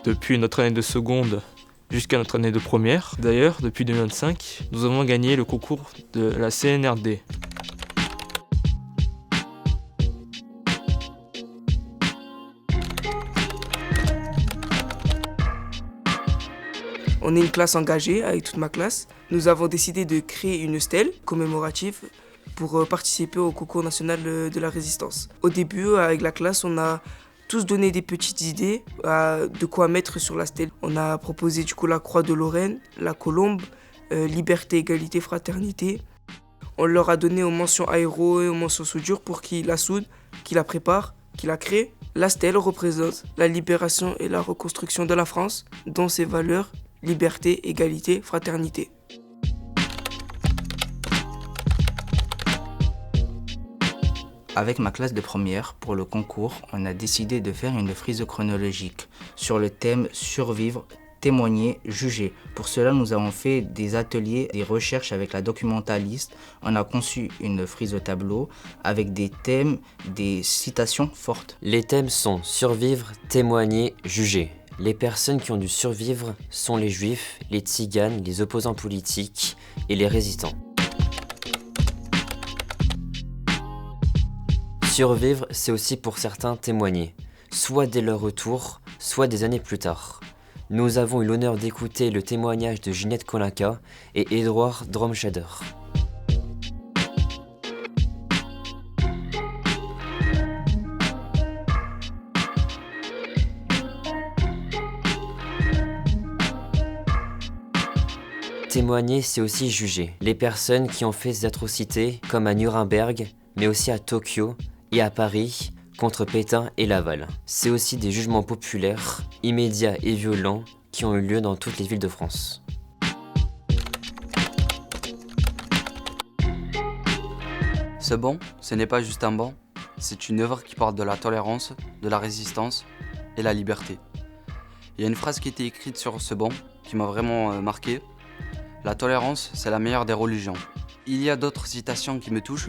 depuis notre année de seconde jusqu'à notre année de première. D'ailleurs, depuis 2025, nous avons gagné le concours de la CNRD. On est une classe engagée avec toute ma classe. Nous avons décidé de créer une stèle commémorative pour participer au concours national de la résistance. Au début, avec la classe, on a tous donné des petites idées de quoi mettre sur la stèle. On a proposé du coup la croix de Lorraine, la colombe, liberté, égalité, fraternité. On leur a donné aux mentions aéro et aux mentions soudure pour qu'ils la soudent, qu'ils la préparent, qu'ils la créent. La stèle représente la libération et la reconstruction de la France, dont ses valeurs liberté, égalité, fraternité. Avec ma classe de première, pour le concours, on a décidé de faire une frise chronologique sur le thème survivre, témoigner, juger. Pour cela, nous avons fait des ateliers, des recherches avec la documentaliste. On a conçu une frise au tableau avec des thèmes, des citations fortes. Les thèmes sont survivre, témoigner, juger. Les personnes qui ont dû survivre sont les juifs, les tziganes, les opposants politiques et les résistants. Survivre, c'est aussi pour certains témoigner, soit dès leur retour, soit des années plus tard. Nous avons eu l'honneur d'écouter le témoignage de Ginette Kolinka et Édouard Dromscheder. Témoigner, c'est aussi juger les personnes qui ont fait ces atrocités, comme à Nuremberg, mais aussi à Tokyo et à Paris, contre Pétain et Laval. C'est aussi des jugements populaires, immédiats et violents, qui ont eu lieu dans toutes les villes de France. Ce banc, ce n'est pas juste un banc, c'est une œuvre qui parle de la tolérance, de la résistance et la liberté. Il y a une phrase qui était écrite sur ce banc qui m'a vraiment marqué. La tolérance, c'est la meilleure des religions. Il y a d'autres citations qui me touchent.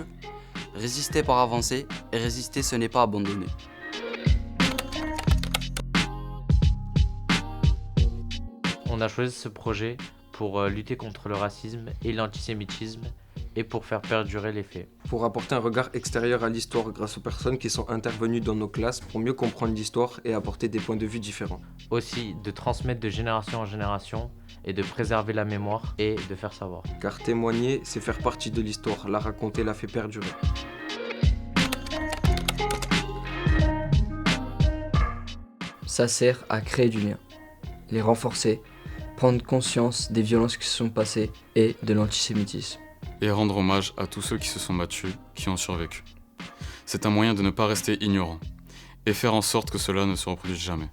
Résister par avancer, et résister ce n'est pas abandonner. On a choisi ce projet pour lutter contre le racisme et l'antisémitisme et pour faire perdurer les faits. Pour apporter un regard extérieur à l'histoire grâce aux personnes qui sont intervenues dans nos classes pour mieux comprendre l'histoire et apporter des points de vue différents. Aussi de transmettre de génération en génération et de préserver la mémoire et de faire savoir. Car témoigner, c'est faire partie de l'histoire, la raconter, la fait perdurer. Ça sert à créer du lien, les renforcer, prendre conscience des violences qui se sont passées et de l'antisémitisme. Et rendre hommage à tous ceux qui se sont battus, qui ont survécu. C'est un moyen de ne pas rester ignorant et faire en sorte que cela ne se reproduise jamais.